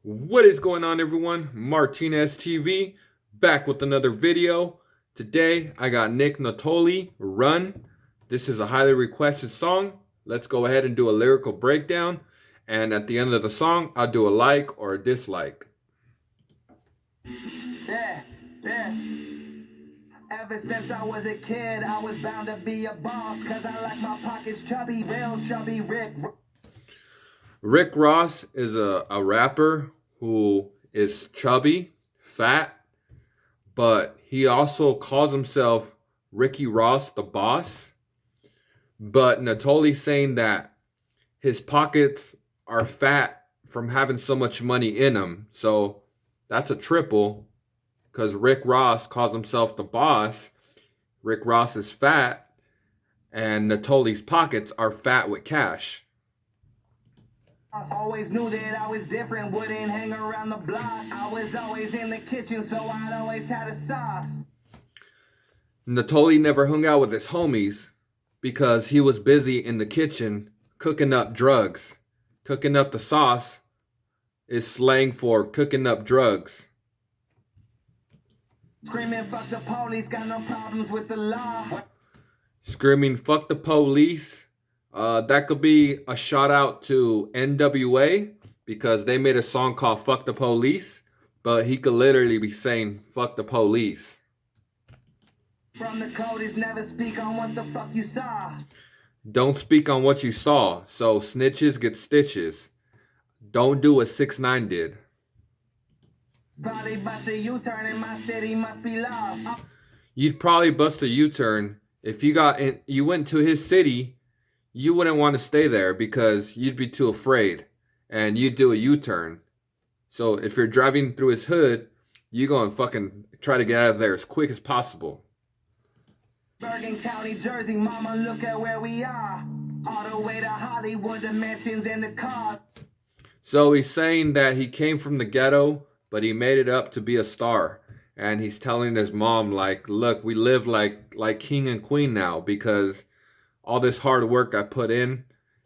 What is going on, everyone? Martinez TV back with another video. Today I got Nittoli Run. This is a highly requested song. Let's go ahead and do a lyrical breakdown, and at the end of the song I'll do a like or a dislike. Yeah. Ever since I was a kid, I was bound to be a boss, cause I like my pockets chubby, real chubby. Rick Ross is a rapper who is chubby, fat, but he also calls himself Ricky Ross the Boss. But Nittoli's saying that his pockets are fat from having so much money in them. So that's a triple because Rick Ross calls himself the boss. Rick Ross is fat, and Nittoli's pockets are fat with cash. Always knew that I was different, wouldn't hang around the block. I was always in the kitchen, so I'd always had a sauce. Nittoli never hung out with his homies because he was busy in the kitchen cooking up drugs. Cooking up the sauce is slang for cooking up drugs. Screaming, fuck the police, got no problems with the law. Screaming, fuck the police. That could be a shout out to NWA because they made a song called Fuck the Police, but he could literally be saying fuck the police. From the codies, never speak on what the fuck you saw. Don't speak on what you saw, so snitches get stitches. Don't do what 6ix9ine did. Probably bust a U-turn in my city, must be love. You'd probably bust a U-turn if you went to his city. You wouldn't want to stay there because you'd be too afraid, and you'd do a U-turn. So if you're driving through his hood, you go and fucking try to get out of there as quick as possible. Bergen County, Jersey, mama, look at where we are. All the way to Hollywood, the mansions and the cars. So he's saying that he came from the ghetto, but he made it up to be a star. And he's telling his mom, like, look, we live like king and queen now because all this hard work I put in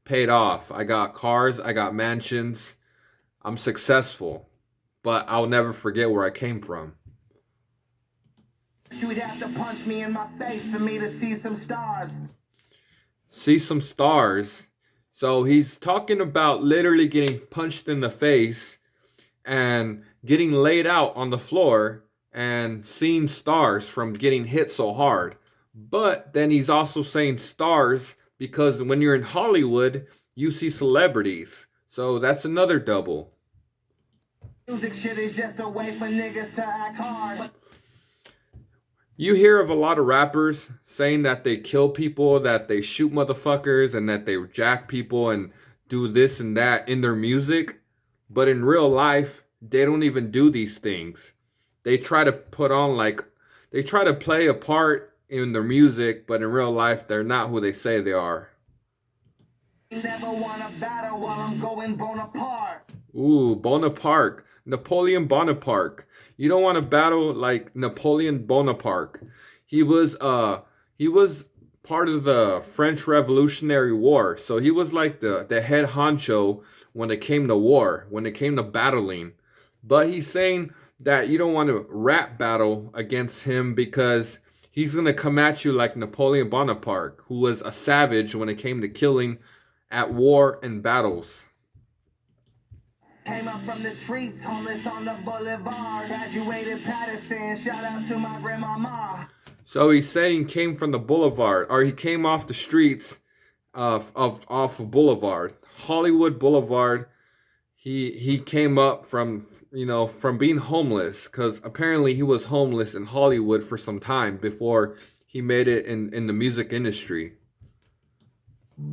paid off. I got cars, I got mansions, I'm successful, but I'll never forget where I came from. You'd have to punch me in my face for me to see some stars. See some stars. So he's talking about literally getting punched in the face and getting laid out on the floor and seeing stars from getting hit so hard. But then he's also saying stars because when you're in Hollywood, you see celebrities. So that's another double. Music shit is just a way for niggas to act hard. You hear of a lot of rappers saying that they kill people, that they shoot motherfuckers, and that they jack people and do this and that in their music. But in real life, they don't even do these things. They try to they try to play a part in their music, but in real life, they're not who they say they are. Never wanna battle while I'm going Bonaparte. Ooh, Bonaparte. Napoleon Bonaparte. You don't want to battle like Napoleon Bonaparte. He was part of the French Revolutionary War. So he was like the head honcho when it came to war, when it came to battling. But he's saying that you don't want to rap battle against him because he's going to come at you like Napoleon Bonaparte, who was a savage when it came to killing at war and battles. Came up from the streets, homeless on the boulevard. Graduated Patterson, shout out to my grandmama. So he's saying came from the boulevard, or he came off the streets off of Boulevard, Hollywood Boulevard. He came up from from being homeless because apparently he was homeless in Hollywood for some time before he made it in the music industry.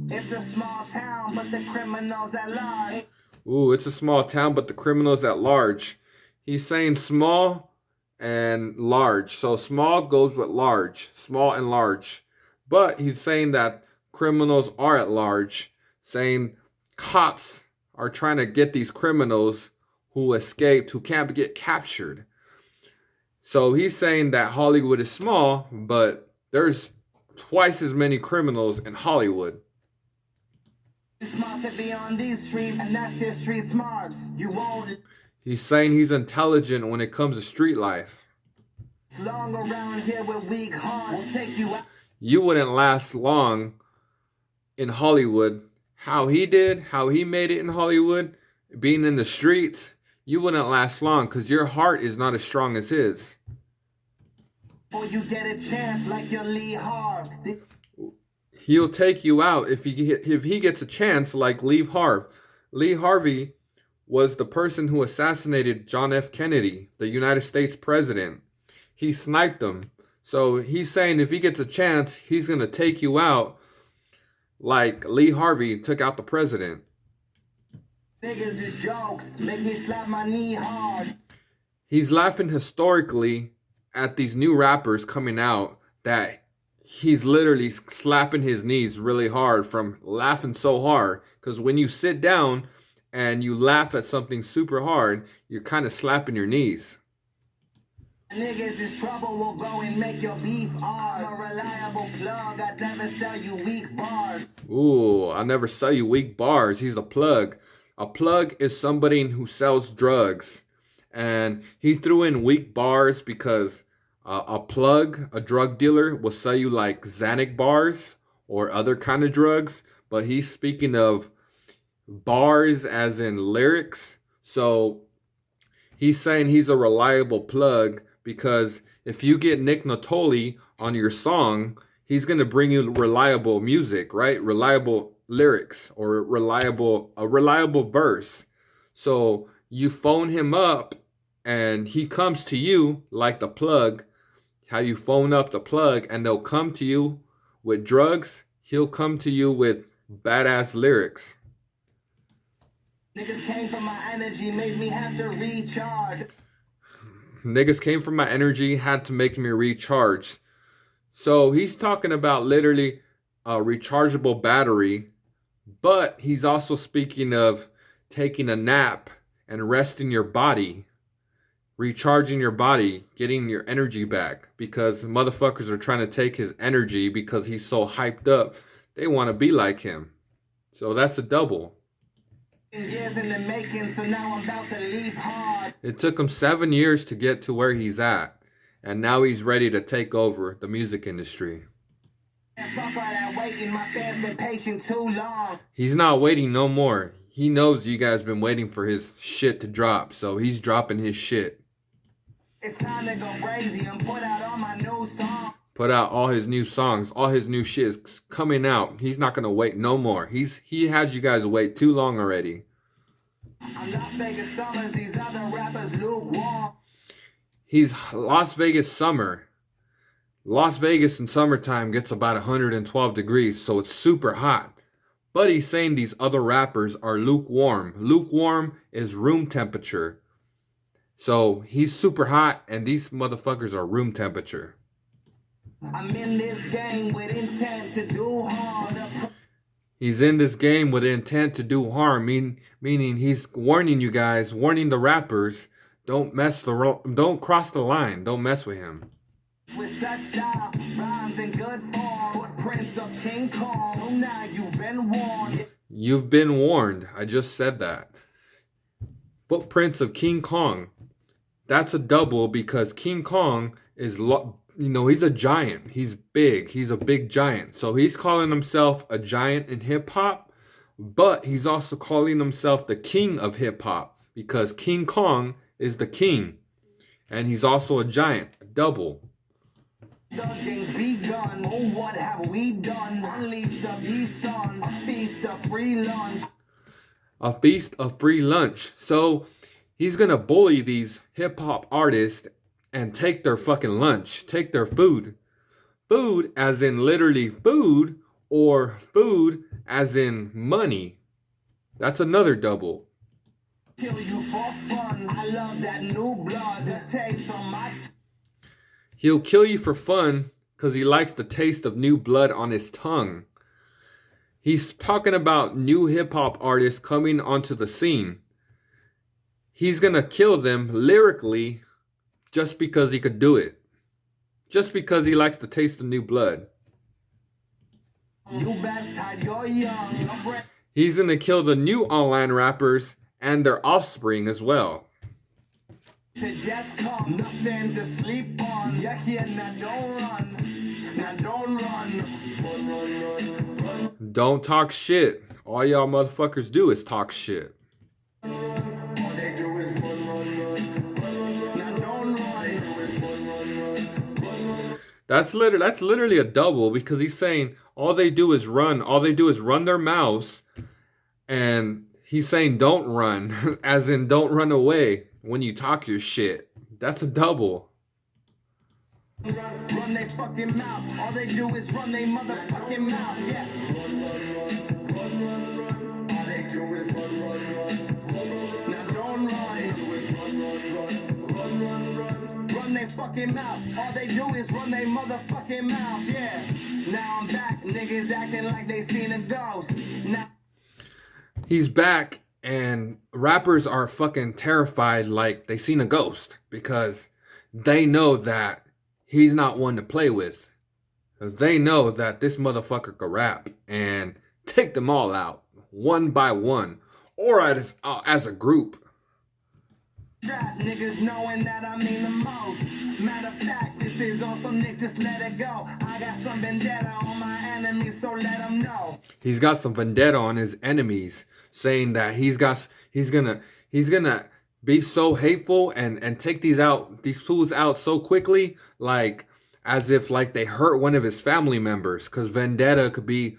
It's a small town, but the criminals at large. Ooh, it's a small town, but the criminals at large. He's saying small and large. So small goes with large, small and large. But he's saying that criminals are at large, saying cops are trying to get these criminals who escaped, who can't get captured. So he's saying that Hollywood is small, but there's twice as many criminals in Hollywood. Smart to be on these streets, and that's just street smarts. You won't. He's saying he's intelligent when it comes to street life. Long around here with weak hearts. We'll take you out. You wouldn't last long in Hollywood. How he did, how he made it in Hollywood, being in the streets, you wouldn't last long because your heart is not as strong as his. Or you get a chance like your Lee Harv. He'll take you out if he gets a chance like Lee Harv. Lee Harvey was the person who assassinated John F. Kennedy, the United States president. He sniped him. So he's saying if he gets a chance, he's going to take you out like Lee Harvey took out the president. Niggas is jokes. Make me slap my knee hard. He's laughing historically at these new rappers coming out that he's literally slapping his knees really hard from laughing so hard. Because when you sit down and you laugh at something super hard, you're kind of slapping your knees. Niggas is trouble, will go and make your beef ours. I'm a reliable plug, I never sell you weak bars. Ooh, I'll never sell you weak bars. He's a plug. A plug is somebody who sells drugs. And he threw in weak bars because a plug, a drug dealer, will sell you like Xanax bars or other kind of drugs. But he's speaking of bars as in lyrics. So he's saying he's a reliable plug because if you get Nittoli on your song, he's going to bring you reliable music, right? Reliable lyrics or a reliable verse. So you phone him up and he comes to you like the plug, how you phone up the plug and they'll come to you with drugs. He'll come to you with badass lyrics. Niggas came from my energy, made me have to recharge. Niggas came from my energy, had to make me recharge. So he's talking about literally a rechargeable battery, but he's also speaking of taking a nap and resting your body, recharging your body, getting your energy back because motherfuckers are trying to take his energy because he's so hyped up. They want to be like him. So that's a double. Years in the making, so now I'm about to leap hard. It took him 7 years to get to where he's at, and now he's ready to take over the music industry. Fuck all that waiting, my fans been patient too long. He's not waiting no more. He knows you guys been waiting for his shit to drop, so he's dropping his shit. It's time to go crazy and put out all my new songs. Put out all his new songs, all his new shit is coming out. He's not gonna wait no more. He had you guys wait too long already. I'm Las Vegas Summers, these other rappers lukewarm. He's Las Vegas summer. Las Vegas in summertime gets about 112 degrees, so it's super hot. But he's saying these other rappers are lukewarm. Lukewarm is room temperature. So he's super hot and these motherfuckers are room temperature. I'm in this game with intent to do harm. He's in this game with intent to do harm, meaning he's warning you guys, warning the rappers, don't cross the line, don't mess with him. With such style, rhymes in good form, footprints of King Kong. So now you've been warned. You've been warned. I just said that. Footprints of King Kong. That's a double because King Kong is he's a giant. He's big. He's a big giant. So he's calling himself a giant in hip hop, but he's also calling himself the king of hip hop because King Kong is the king. And he's also a giant, a double. The game's begun. Oh, what have we done? Unleashed a beast on a feast of free lunch. A feast of free lunch. So he's going to bully these hip hop artists and take their fucking lunch, take their food. Food as in literally food, or food as in money. That's another double. Kill you for fun. I love that new blood, the taste on my He'll kill you for fun because he likes the taste of new blood on his tongue. He's talking about new hip hop artists coming onto the scene. He's gonna kill them lyrically just because he could do it. Just because he likes the taste of new blood. You bastard, you're young. He's gonna kill the new online rappers and their offspring as well. To just come, nothing to sleep on. Yeah, here, now don't run. Now don't run. Don't talk shit. All y'all motherfuckers do is talk shit. All they do is run. Now don't run. That's literally a double, because he's saying all they do is run. All they do is run their mouths, and he's saying don't run, as in don't run away when you talk your shit. That's a double. Run they fucking mouth. All they do is run they motherfucking mouth. Yeah. All they do is run. Now don't run. Run they fucking mouth. All they do is run they motherfucking mouth. Yeah. Now I'm back. Niggas acting like they seen a ghost. Now He's back, and rappers are fucking terrified like they seen a ghost, because they know that he's not one to play with. Because they know that this motherfucker can rap and take them all out, one by one, or as a group. trap niggas knowing that I mean the most. Matter of fact, this is on some Nick, just let it go. I got some vendetta on my enemies, so let them know. He's got some vendetta on his enemies, saying that he's gonna be so hateful and take these fools out so quickly, like as if like they hurt one of his family members. Because vendetta can be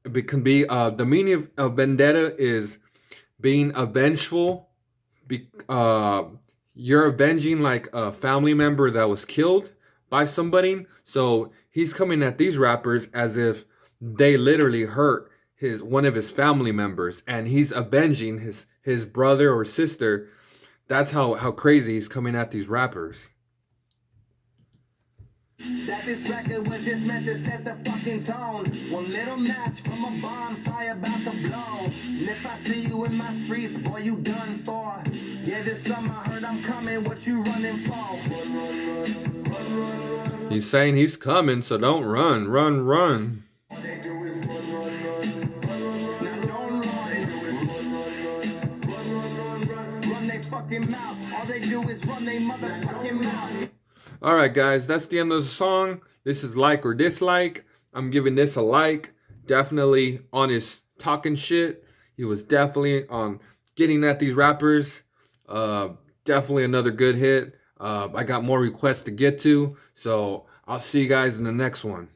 the meaning of vendetta is being avengeful. You're avenging like a family member that was killed by somebody. So he's coming at these rappers as if they literally hurt one of his family members, and he's avenging his brother or sister. That's how crazy he's coming at these rappers. That this record was just meant to set the fucking tone. One little match from a bonfire about to blow. And if I see you in my streets, boy, you done for. Yeah, this summer I heard I'm coming, what you running for? He's saying he's coming, so don't run. All they do is run. Now don't run. Run they fucking mouth. All they do is run they motherfucking mouth. Alright guys, that's the end of the song. This is like or dislike. I'm giving this a like. Definitely on his talking shit. He was definitely on getting at these rappers. Definitely another good hit. I got more requests to get to, so I'll see you guys in the next one.